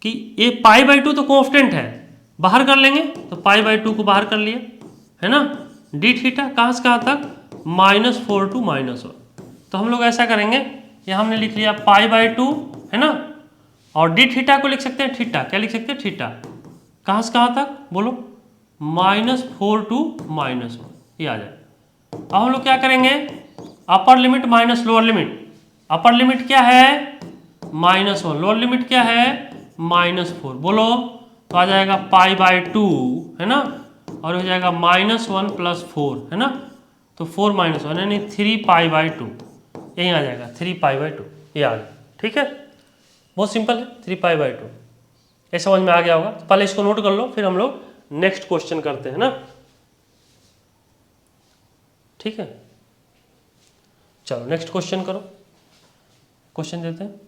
Speaker 1: कि ये π/2 तो कांस्टेंट है, बाहर कर लेंगे तो π/2 को बाहर कर लिया, है ना। डी थीटा कहाँ से कहाँ तक, -4 टू -1। तो हम लोग ऐसा करेंगे, ये हमने लिख लिया π/2, है ना, और डी थीटा को लिख सकते हैं थीटा, क्या लिख सकते हैं थीटा, कहाँ से कहाँ तक बोलो, -4 टू -1, ये आ जाए। अब हम लोग क्या करेंगे, अपर limit minus lower limit, upper limit क्या है -1, लोअर लिमिट क्या है -4, बोलो तो आ जाएगा π/2, है ना, और हो जाएगा -1 + 4, है ना, तो 4 - 1 यानी 3 π/2, यही आ जाएगा 3 π/2, ये आ गया। ठीक है, बहुत सिंपल है, 3 π/2, ये समझ में आ गया होगा। पहले इसको नोट कर लो, फिर हम लोग नेक्स्ट क्वेश्चन करते हैं ना। ठीक है, चलो नेक्स्ट क्वेश्चन करो। क्वेश्चन देते हैं,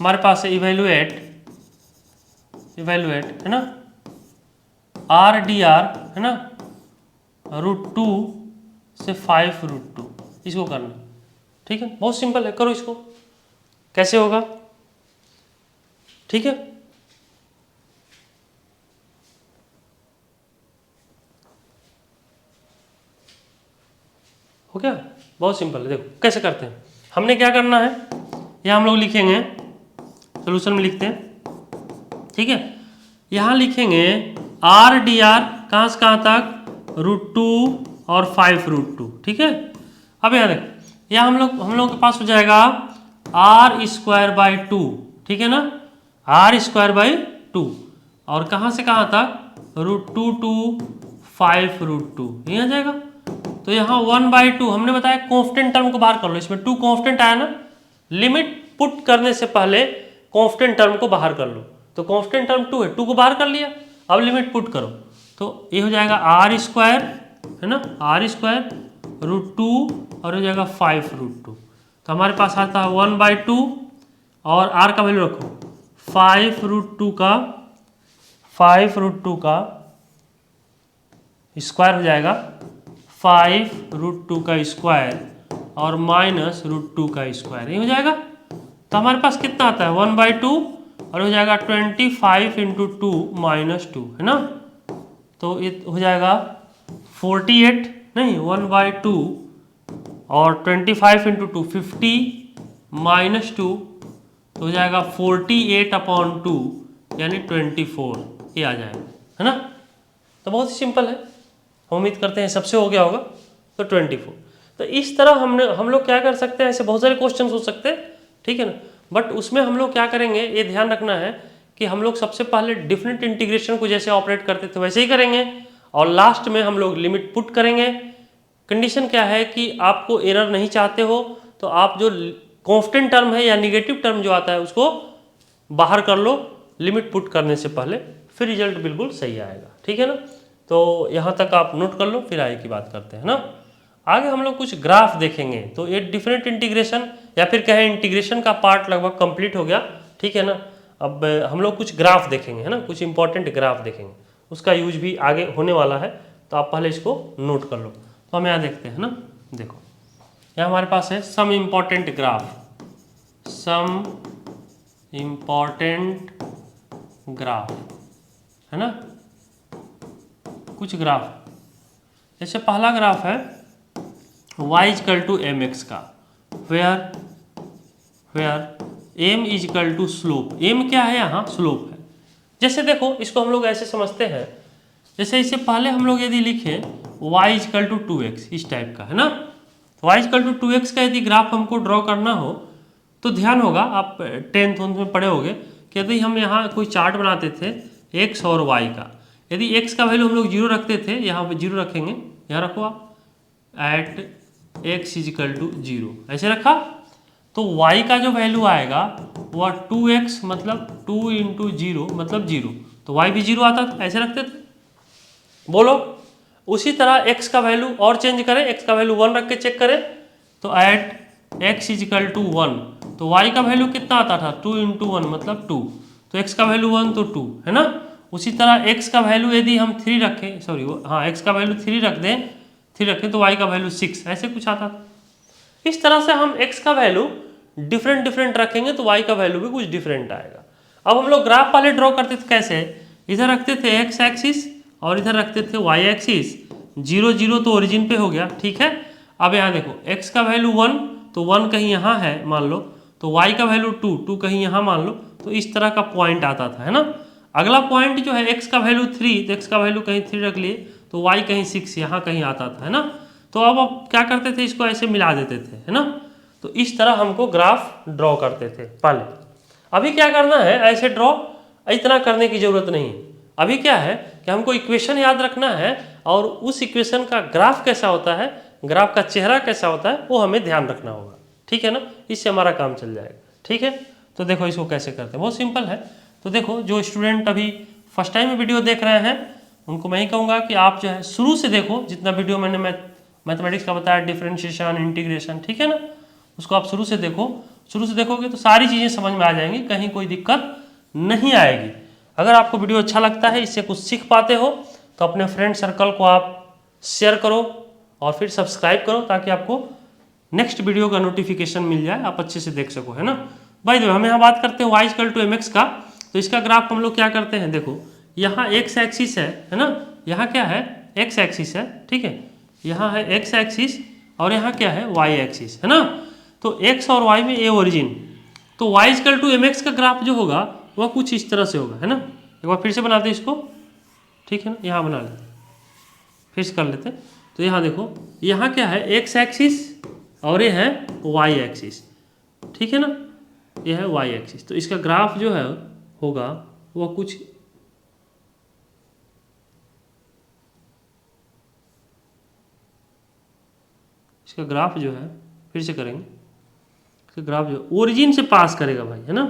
Speaker 1: हमारे पास है इवेलुएट है ना, RDR, है ना, √2 से 5√2, इसको करना। ठीक है, बहुत सिंपल है, करो इसको, कैसे होगा। ठीक है, हो गया, बहुत सिंपल है। देखो कैसे करते हैं, हमने क्या करना है, यहाँ हम लोग लिखेंगे, सोल्यूशन में लिखते हैं। ठीक है, यहाँ लिखेंगे RDR कहाँ से कहाँ तक, √2 और 5√2। ठीक है, अब यहाँ देख, यहाँ हम लोग के पास हो जाएगा R²/2, ठीक है ना, R²/2, और कहाँ से कहाँ तक, √2 टू 5√2, ये आ जाएगा। तो यहाँ 1/2 हमने बताया कांस्टेंट टर्म को बाहर कर लो, इसमें 2 कांस्टेंट आया ना, लिमिट पुट करने से पहले कांस्टेंट टर्म को बाहर कर लो, तो कांस्टेंट टर्म 2 है, 2 को बाहर कर लिया, अब लिमिट पुट करो, तो ये हो जाएगा R², है ना, R² √2 और हो जाएगा 5√2। तो हमारे पास आता है 1/2 और R का वैल्यू रखो 5√2 का स्क्वायर हो जाएगा 5√2 का स्क्वायर और -√2 का स्क्वायर, ये हो जाएगा। तो हमारे पास कितना आता है 1/2 और हो जाएगा 25 × 2 - 2, है ना, तो ये हो जाएगा 48, नहीं 1/2 और 25 × 2 50 -2, तो हो जाएगा 48/2 यानी 24, ये आ जाएगा, है ना। तो बहुत ही सिंपल है, हम उम्मीद करते हैं सबसे हो गया होगा। तो 24, तो इस तरह हम लोग क्या कर सकते हैं, ऐसे बहुत सारे क्वेश्चन हो सकते हैं, ठीक है ना, बट उसमें हम लोग क्या करेंगे, ये ध्यान रखना है कि हम लोग सबसे पहले डिफरेंट इंटीग्रेशन को जैसे ऑपरेट करते थे वैसे ही करेंगे, और लास्ट में हम लोग लिमिट पुट करेंगे। कंडीशन क्या है कि आपको एरर नहीं चाहते हो तो आप जो कांस्टेंट टर्म है या निगेटिव टर्म जो आता है उसको बाहर कर लो लिमिट पुट करने से पहले, फिर रिजल्ट बिल्कुल सही आएगा। ठीक है ना, तो यहाँ तक आप नोट कर लो, फिर आगे की बात करते हैं ना। आगे हम लोग कुछ ग्राफ देखेंगे, तो ये डिफरेंट इंटीग्रेशन या फिर कहें इंटीग्रेशन का पार्ट लगभग कंप्लीट हो गया। ठीक है ना, अब हम लोग कुछ ग्राफ देखेंगे, है ना, कुछ इंपॉर्टेंट ग्राफ देखेंगे, उसका यूज भी आगे होने वाला है, तो आप पहले इसको नोट कर लो। तो हम यहाँ देखते हैं ना, देखो यहाँ हमारे पास है some important graph, some important graph, है ना, कुछ ग्राफ। जैसे पहला ग्राफ है y = mx का, वेयर m = स्लोप, m क्या है यहाँ, स्लोप है। जैसे देखो इसको हम लोग ऐसे समझते हैं, जैसे इससे पहले हम लोग यदि लिखें y = 2x, इस टाइप का, है ना, y = 2x का यदि ग्राफ हमको ड्रॉ करना हो तो ध्यान होगा, आप 10th में पढ़े होंगे कि यदि हम यहाँ कोई चार्ट बनाते थे x और y का, यदि x का वैल्यू हम लोग 0 रखते थे, यहाँ पे 0 रखेंगे, यहाँ रखो आप एट x = 0, ऐसे रखा, तो y का जो वैल्यू आएगा वह 2x मतलब 2 × 0 मतलब 0, तो y भी 0 आता था, ऐसे रखते थे, बोलो। उसी तरह x का वैल्यू और चेंज करें, x का वैल्यू 1 रख के चेक करें, तो एट x = 1, तो y का वैल्यू कितना आता था 2 × 1 मतलब 2, तो x का वैल्यू 1 तो 2, है ना। उसी तरह x का वैल्यू यदि हम 3 रखें, सॉरी हाँ x का वैल्यू 3 रख दें, 3 रखें तो y का वैल्यू 6 ऐसे कुछ आता था। इस तरह से हम x का वैल्यू डिफरेंट डिफरेंट रखेंगे तो y का वैल्यू भी कुछ डिफरेंट आएगा। अब हम लोग ग्राफ वाले ड्रॉ करते थे कैसे, इधर रखते थे x एक्सिस और इधर रखते थे y एक्सिस, 0 0 तो ओरिजिन पे हो गया, ठीक है। अब यहाँ देखो x का वैल्यू 1 तो 1 कहीं यहाँ है मान लो, तो y का वैल्यू 2 2 कहीं यहाँ मान लो, तो इस तरह का पॉइंट आता था, है ना। अगला पॉइंट जो है x का वैल्यू 3 तो x का वैल्यू कहीं 3 रख लिए तो y कहीं 6 यहाँ कहीं आता था, है ना। तो अब क्या करते थे, इसको ऐसे मिला देते थे, है ना। तो इस तरह हमको ग्राफ ड्रॉ करते थे पहले। अभी क्या करना है, ऐसे ड्रॉ इतना करने की जरूरत नहीं है। अभी क्या है कि हमको इक्वेशन याद रखना है और उस इक्वेशन का ग्राफ कैसा होता है, ग्राफ का चेहरा कैसा होता है वो हमें ध्यान रखना होगा, ठीक है ना। इससे हमारा काम चल जाएगा, ठीक है। तो देखो इसको कैसे करते हैं, बहुत सिंपल है। तो देखो जो स्टूडेंट अभी फर्स्ट टाइम वीडियो देख रहे हैं उनको मैं ही कहूँगा कि आप जो है शुरू से देखो, जितना वीडियो मैंने मैथमेटिक्स का बताया, डिफरेंशिएशन, इंटीग्रेशन, ठीक है ना, उसको आप शुरू से देखो। शुरू से देखोगे तो सारी चीज़ें समझ में आ जाएंगी, कहीं कोई दिक्कत नहीं आएगी। अगर आपको वीडियो अच्छा लगता है, इससे कुछ सीख पाते हो, तो अपने फ्रेंड सर्कल को आप शेयर करो और फिर सब्सक्राइब करो ताकि आपको नेक्स्ट वीडियो का नोटिफिकेशन मिल जाए, आप अच्छे से देख सको, है ना। बाय द वे हम यहाँ बात करते हैं y इक्वल टू mx का। तो इसका ग्राफ हम लोग क्या करते हैं, देखो यहाँ x एक्सिस है ना, यहाँ क्या है x एक्सिस है, ठीक है, यहाँ है x एक्सिस और यहाँ क्या है y एक्सिस, है ना। तो x और y में a ओरिजिन, तो y इक्वल टू mx का ग्राफ जो होगा वह कुछ इस तरह से होगा, है ना। एक बार फिर से बनाते हैं इसको, ठीक है ना, यहाँ बना लेते फिर से कर लेते हैं। तो यहाँ देखो यहाँ क्या है x एक्सिस और ये है y एक्सिस, ठीक है ना, ये है y एक्सिस। तो इसका ग्राफ जो है होगा वह कुछ इसका ग्राफ जो है, फिर से करेंगे, इसका ग्राफ जो ओरिजिन से पास करेगा भाई, है ना।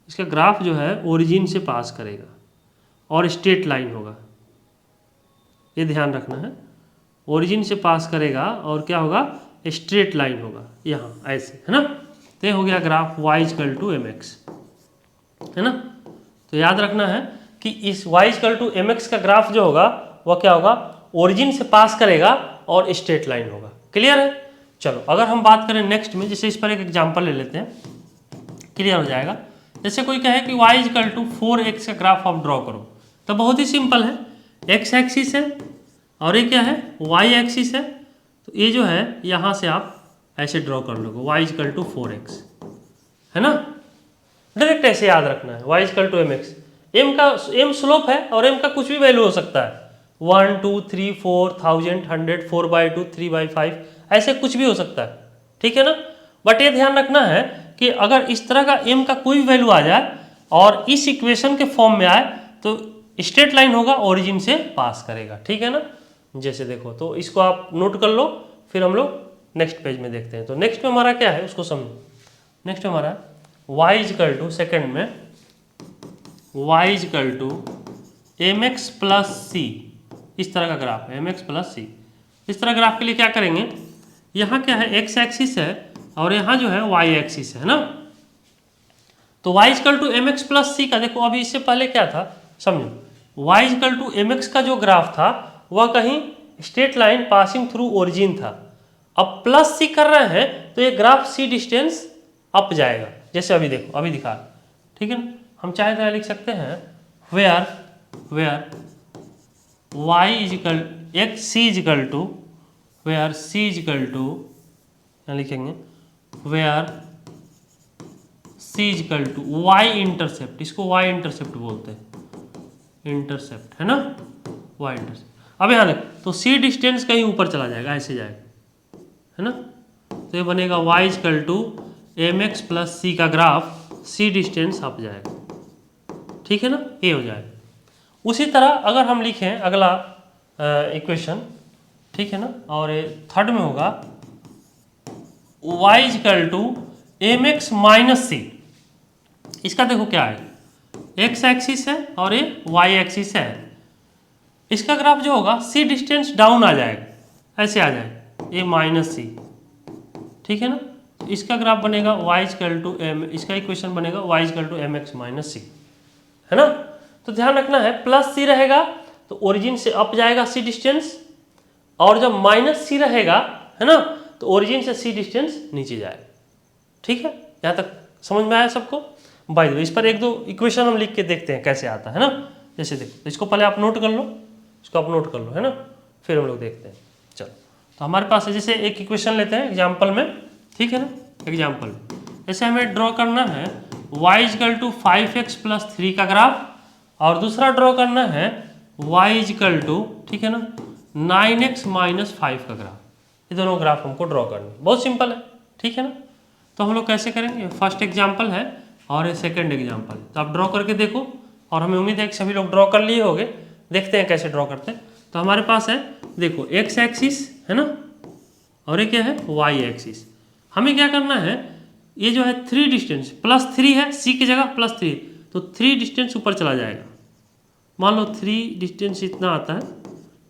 Speaker 1: इसका ग्राफ जो है ओरिजिन से पास करेगा और स्ट्रेट लाइन होगा, ये ध्यान रखना है। ओरिजिन से पास करेगा और क्या होगा, स्ट्रेट लाइन होगा यहाँ ऐसे, है ना। तो ये हो गया graph y equal to mx, है ना। तो याद रखना है कि इस y इक्वल टू mx का ग्राफ जो होगा वह क्या होगा, ओरिजिन से पास करेगा और स्ट्रेट लाइन होगा। क्लियर है। चलो अगर हम बात करें नेक्स्ट में, जैसे इस पर एक एग्जांपल ले लेते हैं, क्लियर हो जाएगा। जैसे कोई कहे कि y इक्वल टू 4x का ग्राफ आप ड्रॉ करो, तो बहुत ही सिंपल है, x एक्सिस है और ये क्या है y एक्सिस है। तो ये जो है यहाँ से आप ऐसे ड्रॉ कर लोगे y इक्वल टू 4x, है ना। डायरेक्ट ऐसे याद रखना है y equal to mx, m slope है और m का कुछ भी वैल्यू हो सकता है, 1 2 3 4 1000 100 4/2 3/5 ऐसे कुछ भी हो सकता है, ठीक है ना। बट ये ध्यान रखना है कि अगर इस तरह का m का कोई वैल्यू आ जाए और इस इक्वेशन के फॉर्म में आए तो स्ट्रेट लाइन होगा, ओरिजिन से पास करेगा, ठीक है ना। जैसे देखो, तो इसको आप नोट कर लो, फिर हम लोग नेक्स्ट पेज में देखते हैं। तो नेक्स्ट में हमारा क्या है उसको समझो। नेक्स्ट में हमारा y इक्वल टू सेकेंड में y equal to mx plus C, इस तरह का ग्राफ है mx प्लस सी। इस तरह ग्राफ के लिए क्या करेंगे, यहाँ क्या है x एक्सिस है और यहाँ जो है y एक्सिस है ना। तो y equal to mx plus C का देखो, अभी इससे पहले क्या था समझो, y इक्वल टू mx का जो ग्राफ था वह कहीं straight line passing through origin था। अब प्लस सी कर रहे हैं तो ये ग्राफ सी डिस्टेंस अप जाएगा, जैसे अभी देखो, अभी दिखा, ठीक है ना। हम चाहे तो लिख सकते हैं where y is equal x c is equal to where c is equal to, यहाँ लिखेंगे where c is equal to y intercept, इसको y इंटरसेप्ट बोलते हैं, इंटरसेप्ट है ना, y इंटरसेप्ट। अब यहाँ देख, तो c डिस्टेंस कहीं ऊपर चला जाएगा, ऐसे जाएगा, है ना। तो ये बनेगा y equal to mx plus C का ग्राफ c डिस्टेंस अप जाएगा, ठीक है ना, ये हो जाएगा। उसी तरह अगर हम लिखें अगला इक्वेशन, ठीक है ना, और थर्ड में होगा y equal to mx minus C. इसका देखो क्या है, x एक्सिस है और ये y एक्सिस है। इसका ग्राफ जो होगा c डिस्टेंस डाउन आ जाएगा, ऐसे आ जाएगा a माइनस सी, ठीक है ना। तो इसका ग्राफ बनेगा y इक्वल टू m, इसका इक्वेशन बनेगा y equal to mx minus C, है ना। तो ध्यान रखना है प्लस सी रहेगा तो ओरिजिन से अप जाएगा c डिस्टेंस, और जब माइनस सी रहेगा, है ना, तो ओरिजिन से सी डिस्टेंस नीचे जाएगा। ठीक है, यहाँ तक समझ में आया सबको? बाय द वे, इस पर एक दो इक्वेशन हम लिख के देखते हैं कैसे आता है ना। जैसे देखो, इसको पहले आप नोट कर लो, इसको आप नोट कर लो, है ना, फिर हम लोग देखते हैं। चलो, तो हमारे पास है, जैसे एक इक्वेशन लेते हैं एग्जाम्पल में, ठीक है ना, एग्जाम्पल में जैसे हमें ड्रॉ करना है y is equal to 5x plus 3 का ग्राफ, और दूसरा ड्रॉ करना है y इजकल टू, ठीक है ना, 9x माइनस 5 का ग्राफ। ये दोनों ग्राफ हमको ड्रॉ करना है, बहुत सिंपल है, ठीक है ना। तो हम लोग कैसे करेंगे, फर्स्ट एग्जाम्पल है और ये सेकेंड एग्जाम्पल, तो आप ड्रॉ करके देखो, और हमें उम्मीद है कि सभी लोग ड्रॉ कर लिए होंगे। देखते हैं कैसे ड्रॉ करते हैं। तो हमारे पास है, देखो, x एक्सिस है ना, और ये क्या है, y एक्सिस। हमें क्या करना है, ये जो है 3 डिस्टेंस प्लस 3 है, c की जगह प्लस 3, तो 3 डिस्टेंस ऊपर चला जाएगा। मान लो 3 डिस्टेंस इतना आता है,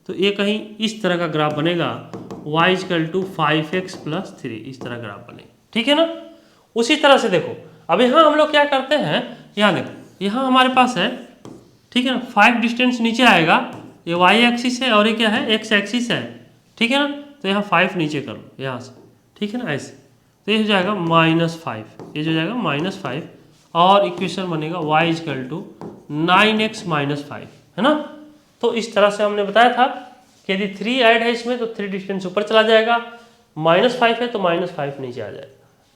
Speaker 1: तो ये कहीं इस तरह का ग्राफ बनेगा, y is equal to 5x plus 3, इस तरह ग्राफ बनेगा, ठीक है ना। उसी तरह से देखो, अब यहाँ हम लोग क्या करते हैं, यहाँ देखो, यहाँ हमारे पास है, ठीक है ना, 5 डिस्टेंस नीचे आएगा, ये y एक्सिस है और ये क्या है, x एक्सिस है, ठीक है ना। तो यहाँ 5 नीचे कर लो यहाँ से, ठीक है ना, ऐसे, तो ये हो जाएगा -5, ये जो जाएगा -5, और इक्वेशन बनेगा y is equal to 9x minus 5, है ना। तो इस तरह से हमने बताया था कि यदि 3 ऐड है इसमें तो 3 डिस्टेंस ऊपर चला जाएगा, -5 है तो -5 नीचे आ जाएगा।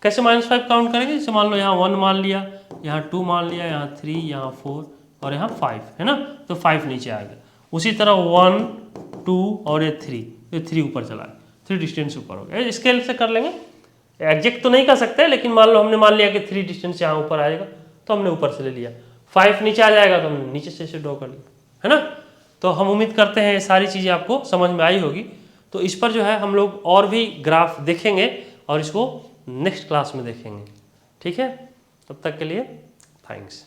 Speaker 1: कैसे -5 काउंट करेंगे, जैसे मान लो यहाँ 1 मान लिया, यहाँ 2 मान लिया, यहाँ 3, यहाँ 4 और यहाँ 5, है ना, तो 5 नीचे आ गया। उसी तरह 1, 2 और ये 3, ये 3 ऊपर चला गया, 3 डिस्टेंस ऊपर हो गया। स्केल से कर लेंगे, एग्जैक्ट तो नहीं कर सकते, लेकिन मान लो हमने मान लिया कि 3 डिस्टेंस यहाँ ऊपर आएगा, तो हमने ऊपर से ले लिया। 5 नीचे आ जाएगा तो हमने नीचे से ड्रॉ कर लिया, है ना। तो हम उम्मीद करते हैं ये सारी चीज़ें आपको समझ में आई होगी। तो इस पर जो है हम लोग और भी ग्राफ देखेंगे और इसको नेक्स्ट क्लास में देखेंगे, ठीक है। तब तक के लिए थैंक्स।